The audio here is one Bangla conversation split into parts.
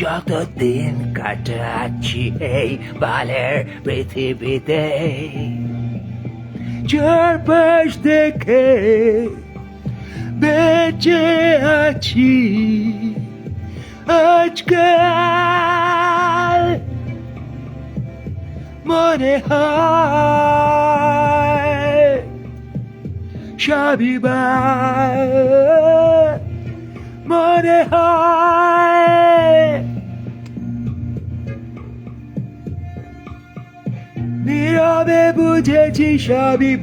যতদিন কাটাচ্ছি এই বালের পৃথিবীতে চারপাশ দেখে বেঁচে আছি আজকাল মনে হয় সবই মনে হয় নীরবে বুঝেছি সবই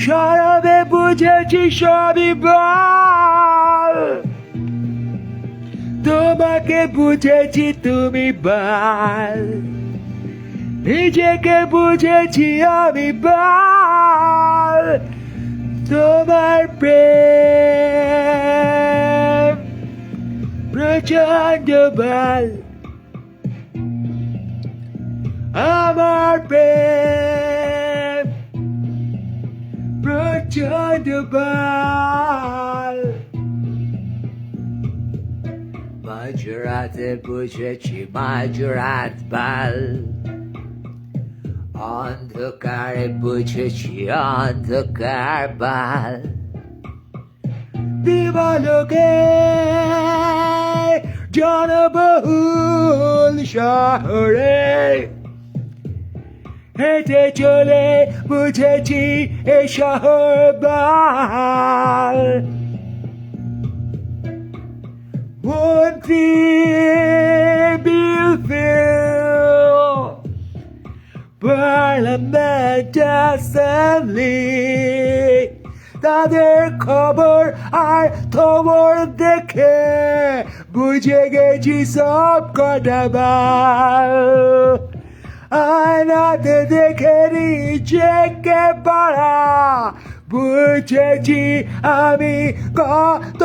সরবে বুঝেছি সবই তোমাকে বুঝেছি তুমি বাল নিজেকে বুঝেছি আমি বাল তোমার প্রেম প্রচন্ড বাল আমার প্রেম প্রচন্ড বাল মাঝরাতে বুঝেছি মাঝরাত বাল অন্ধকারে বুঝেছি অন্ধকার বাল দিবালোকে জনবহুল শহরে হেঁটে চলে বুঝেছি এ শহর বাল মন্ত্রী পার্লামেন্ট অ্যাসেম্বলি তাদের খবর আর খবর দেখে বুঝে গেছি সব কটা বাল আয়নাতে দেখে নিজেকে পড়া বুঝেছি আমি কত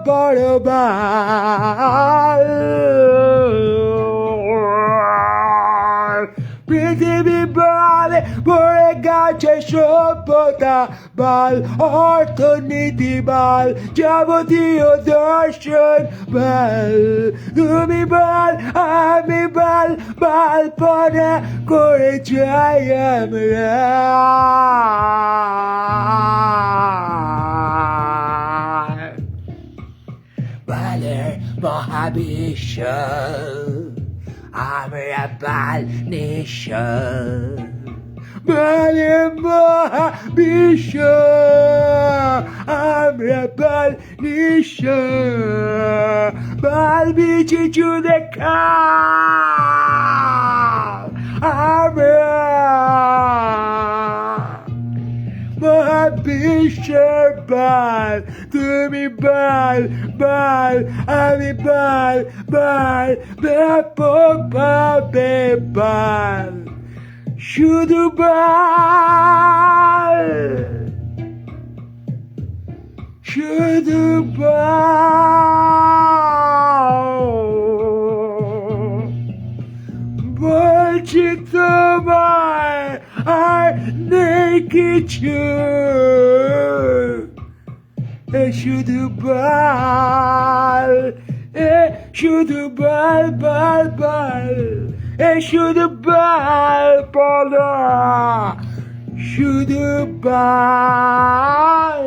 বড় বাল পৃথিবী বাল ভরে গেছে সভ্যতা বাল অর্থনীতি বাল যাবতীয় দর্শন বাল তুমি বাল আমি বাল বাল পনা করে যাই আমরা বালের মহাবিশ্ব আমরা বাল নিঃস্ব বালের মহাবিশ্ব আমরা বাল নিঃস্ব বাল বিচি চুদে আমরা মহাবিশ্বের বাল তুমি বাল আমি বাল ব্যাপক ভাবে বাল শুধু বাল বলছি তোমার আর নেই কিছু শুধু বাল শুধু বাল শুধু বাল পলা শুধু বাল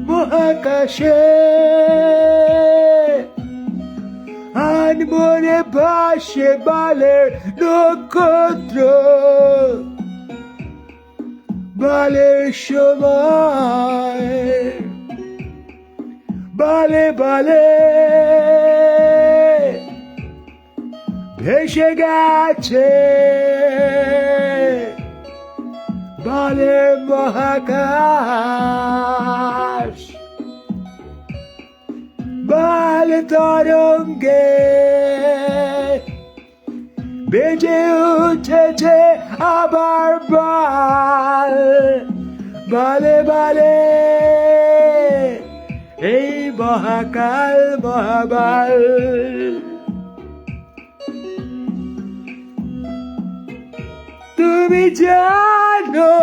মহাকাশে আনমনে ভাসে বালের নক্ষত্র বালের সময় বালে ভেসে গেছে বালের মহাকাশ বাল তরঙ্গে বেজে উঠেছে আবার বাল বালে বালে এই মহাকাল মহাবাল তুমি জানো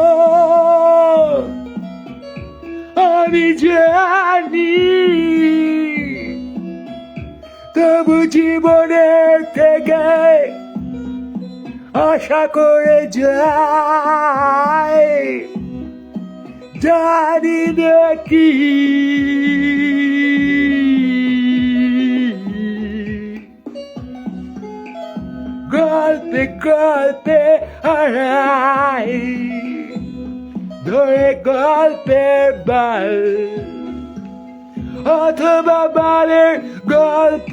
আমি জানি তবু জীবনের থেকে আশা করে যাই জানি না কি গল্পে গল্পে হারাই ধরে গল্পের বাল অথবা বালের গল্প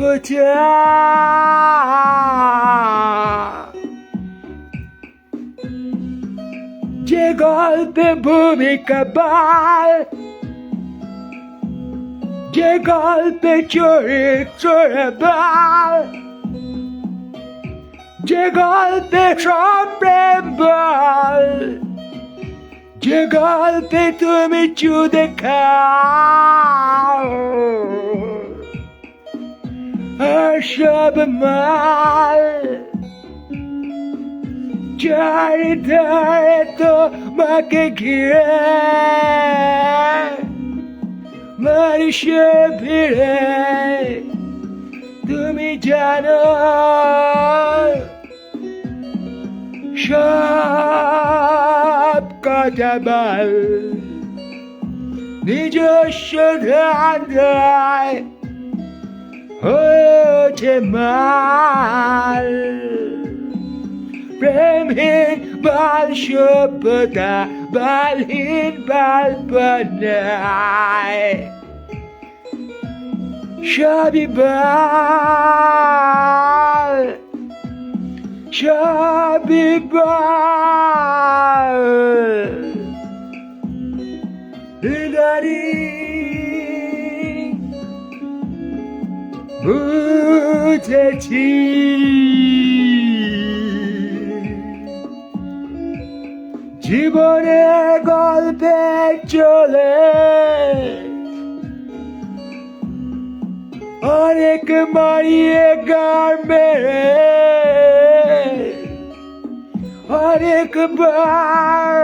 যে গল্পে ভূমিকা বাল যে গল্পে চরিত্র বাল যে গল্পে সব প্রেম বল যে গল্পে তুমি চুদে খাও আর সব মাল চারিধারে তোমাকে ঘিরে মানুষে ভিড়ে তুমি জানো সব কথা বল নিজস্ব ধান্দায় হয়ে ওঠে মাল প্রেমহীন বাল সভ্যতা বালহীন বাল বানায় সবই বাল সবই বাল বুঝেছি জীবনে গল্পে চলে অনেক মারিয়ে গান মেরে অনেকবার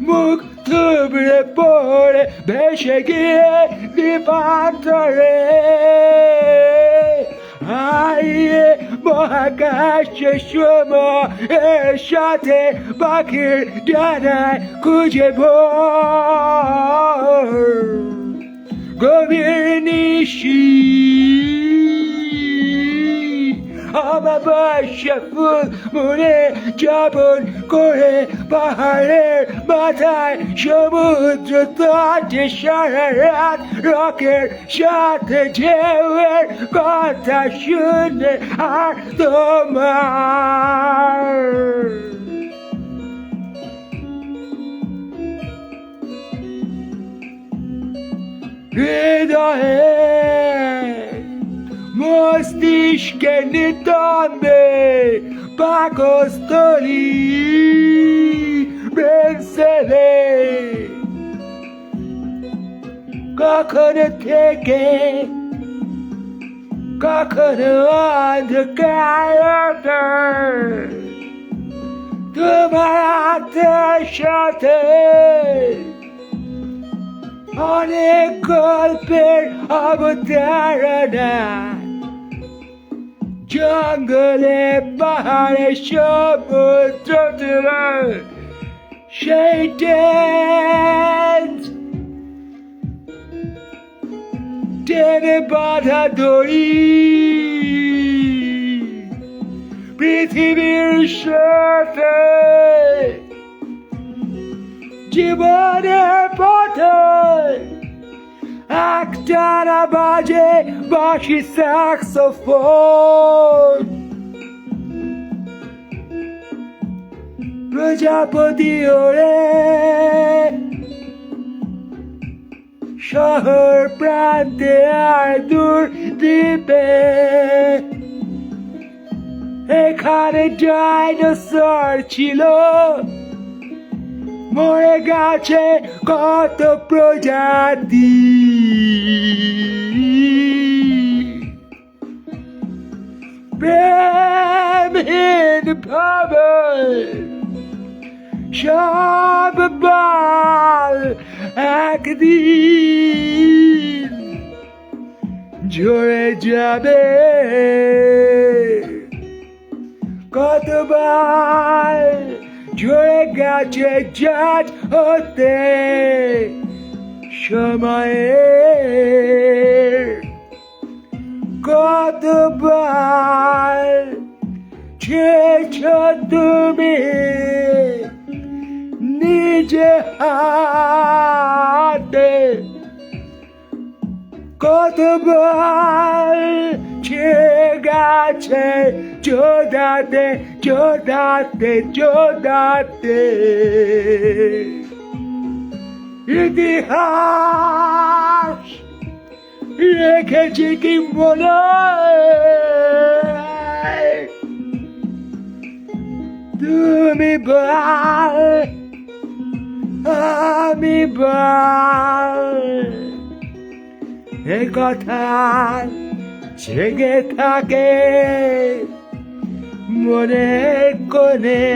মুখ থুবড়ে পড়ে ভেসে গিয়ে দ্বীপান্তরে হারিয়ে মহাকাশে সময়ের সাথে পাখির ডানায় খুঁজে ভোর গভীর নিশি অমাবস্যা ফুল মনে যাপন করে পাহাড়ের মাথায় সমুদ্র তটে সারা রাত রকের সাথে ঢেউয়ের কথা শুনে আর তোমার হৃদয়ে মস্তিষ্কে নিতম্বে পাকস্থলী ব্রেনসেলে কখনো থেকে কখনো অন্ধকার তোমার হাতের সাথে অনেক গল্পের অবতারণা জঙ্গলে পাহাড়ে সমুদ্র তীরে সেই টেনে বাঁধা দড়ি পৃথিবীর সাথে জীবনের পথে একটানা বাজে বাঁশি স্যাক্সোফোন প্রজাপতি ওরে শহর প্রান্তে আর দূর দ্বীপে এখানে ডাইনোসর ছিল মরে গেছে কত প্রজাতি প্রেমহীন ভাবে সব বাল একদিন ঝরে যাবে কতবার ঝরে গেছে জাত হতে সময়ে কতবার ছেছ তুমি নিজে হাতে কতবার ছে গেছে চোদাতে চোদাতে চোদাতে ইতিহাস রেখেছি কি মনে তুমি বল আমি বল এ কথা জেগে থাকে মনের কোণে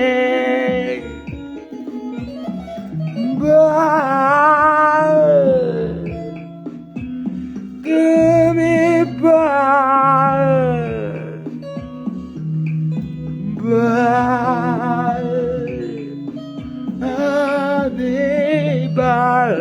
বল তুমি বল বল আমি বল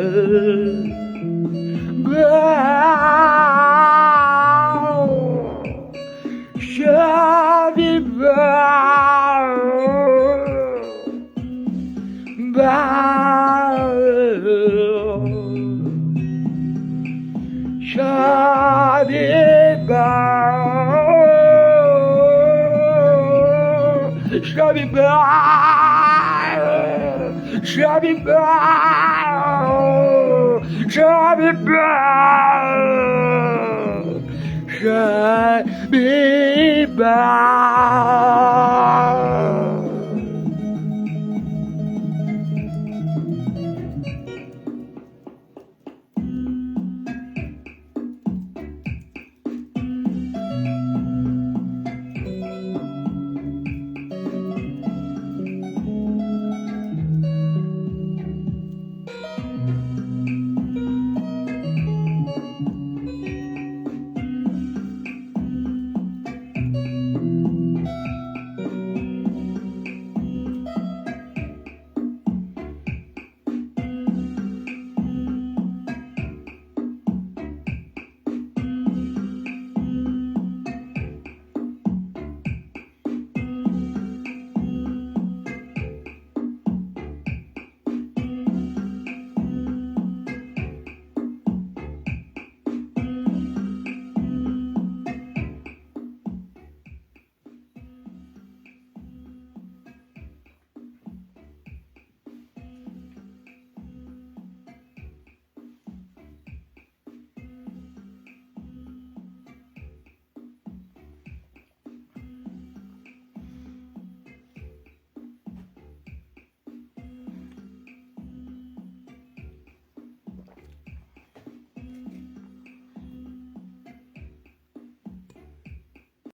Shabby Be